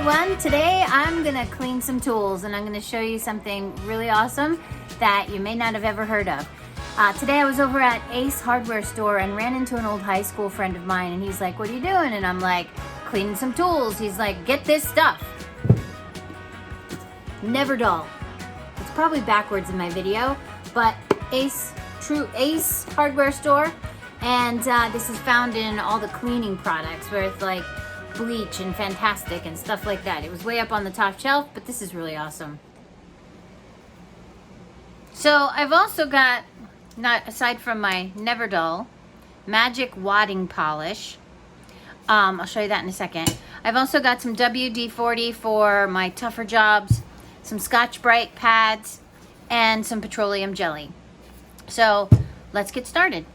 everyone. Today I'm gonna clean some tools and I'm gonna show you something really awesome that you may not have ever heard of. Today I was over at Ace hardware store and ran into an old high school friend of mine, and he's like, "What are you doing?" And I'm like, "Cleaning some tools." He's like, "Get this stuff." Never dull. It's probably backwards in my video, but Ace hardware store, and this is found in all the cleaning products where it's like bleach and Fantastic and stuff like that. It was way up on the top shelf, but this is really awesome. So I've also got, aside from my Never Dull, Magic Wadding Polish. I'll show you that in a second. I've also got some WD-40 for my tougher jobs, some Scotch-Brite pads, and some petroleum jelly. So let's get started.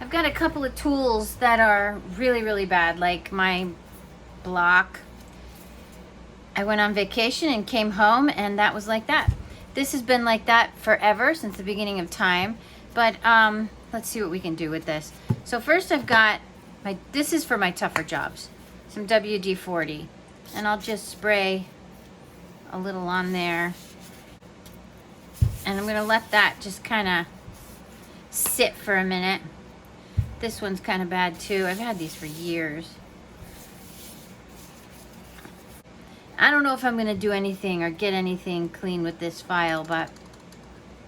I've got a couple of tools that are really, really bad, like my block. I went on vacation and came home and that was like that. This has been like that forever, since the beginning of time, but let's see what we can do with this. So first I've got this is for my tougher jobs, some WD-40, and I'll just spray a little on there, and I'm gonna let that just kind of sit for a minute. This one's kind of bad too. I've had these for years. I don't know if I'm gonna do anything or get anything clean with this file, but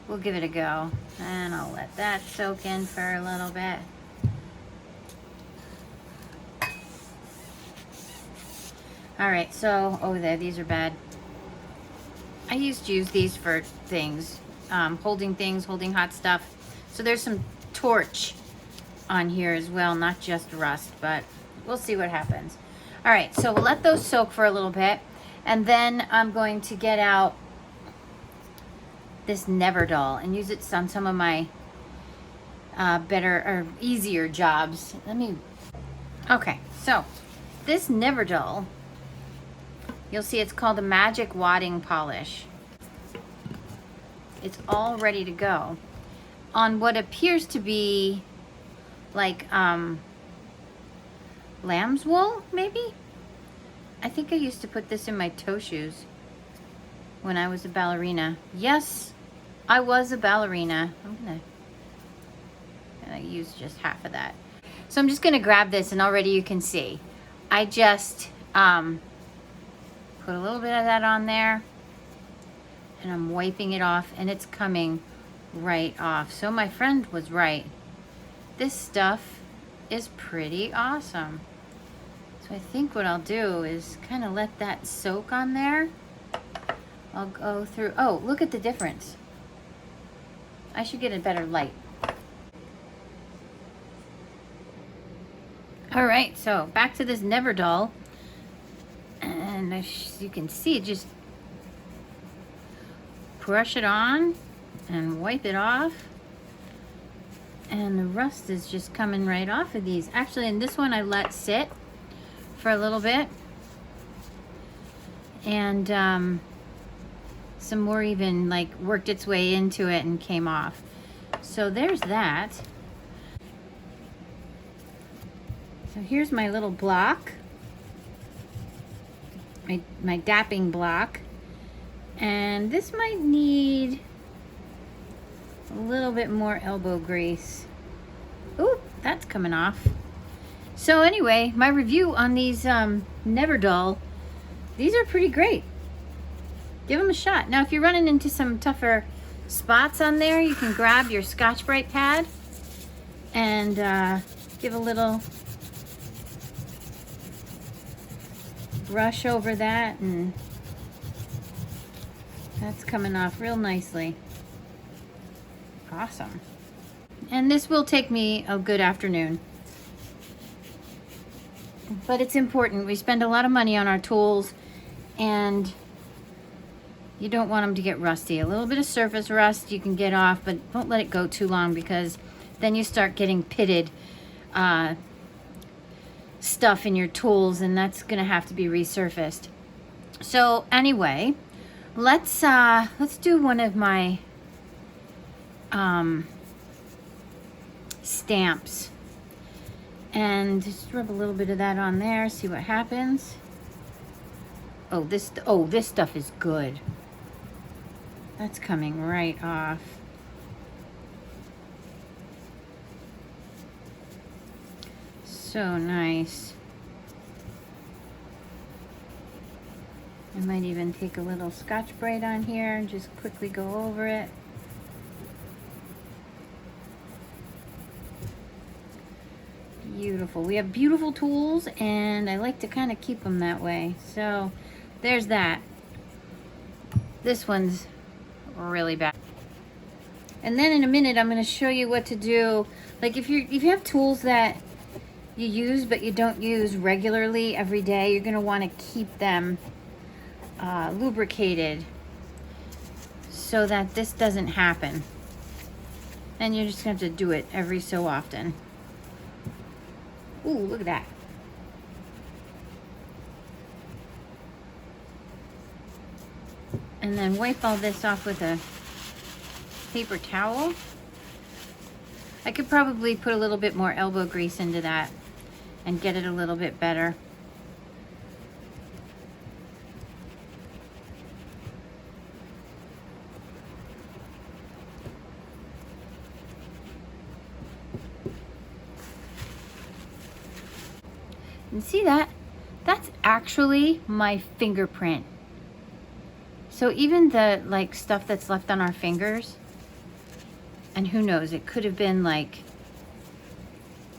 we'll give it a go. And I'll let that soak in for a little bit. All right, so, these are bad. I used to use these for things, holding hot stuff. So there's some torch on here as well, not just rust, but we'll see what happens. All right, so we'll let those soak for a little bit, and then I'm going to get out this Never Dull and use it on some of my better or easier jobs. Okay, so this Never Dull, you'll see it's called a Magic Wadding Polish. It's all ready to go on what appears to be like lamb's wool, maybe? I think I used to put this in my toe shoes when I was a ballerina. Yes, I was a ballerina. I'm gonna use just half of that. So I'm just gonna grab this, and already you can see I just put a little bit of that on there, and I'm wiping it off, and it's coming right off. So my friend was right. This stuff is pretty awesome. So I think what I'll do is kind of let that soak on there. I'll go through, oh, look at the difference. I should get a better light. All right, so back to this Never Dull. And as you can see, just brush it on and wipe it off. And the rust is just coming right off of these. Actually, in this one I let sit for a little bit. And some more even like worked its way into it and came off. So there's that. So here's my little block. My dapping block. And this might need a little bit more elbow grease. Ooh, that's coming off. So anyway, my review on these Never Dull, these are pretty great. Give them a shot. Now, if you're running into some tougher spots on there, you can grab your Scotch-Brite pad and give a little brush over that, and that's coming off real nicely. Awesome. And this will take me a good afternoon. But it's important. We spend a lot of money on our tools, and you don't want them to get rusty. A little bit of surface rust you can get off, but don't let it go too long, because then you start getting pitted stuff in your tools, and that's gonna have to be resurfaced. So anyway, let's do one of my stamps, and just rub a little bit of that on there, see what happens. Oh, this stuff is good. That's coming right off. So nice. I might even take a little Scotch-Brite on here and just quickly go over it. Beautiful. We have beautiful tools, and I like to kind of keep them that way. So there's that. This one's really bad. And then in a minute, I'm going to show you what to do. Like if you have tools that you use but you don't use regularly every day, you're going to want to keep them lubricated so that this doesn't happen. And you're just going to have to do it every so often. Ooh, look at that. And then wipe all this off with a paper towel. I could probably put a little bit more elbow grease into that and get it a little bit better. And see that? That's actually my fingerprint. So even the like stuff that's left on our fingers, and who knows, it could have been like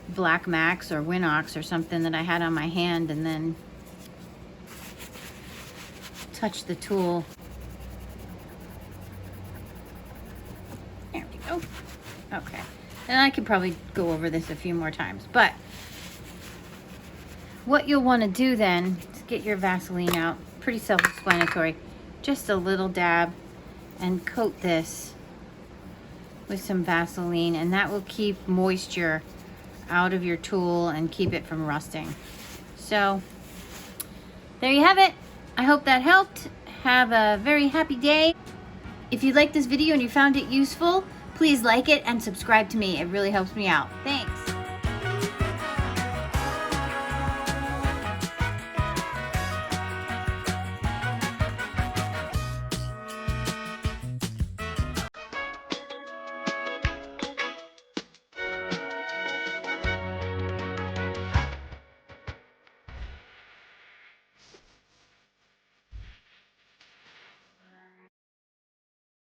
Black Max or Winox or something that I had on my hand and then touched the tool. There we go. Okay. And I could probably go over this a few more times, but what you'll want to do then is get your Vaseline out. Pretty self-explanatory. Just a little dab and coat this with some Vaseline, and that will keep moisture out of your tool and keep it from rusting. So there you have it. I hope that helped. Have a very happy day. If you liked this video and you found it useful, please like it and subscribe to me. It really helps me out. Thanks.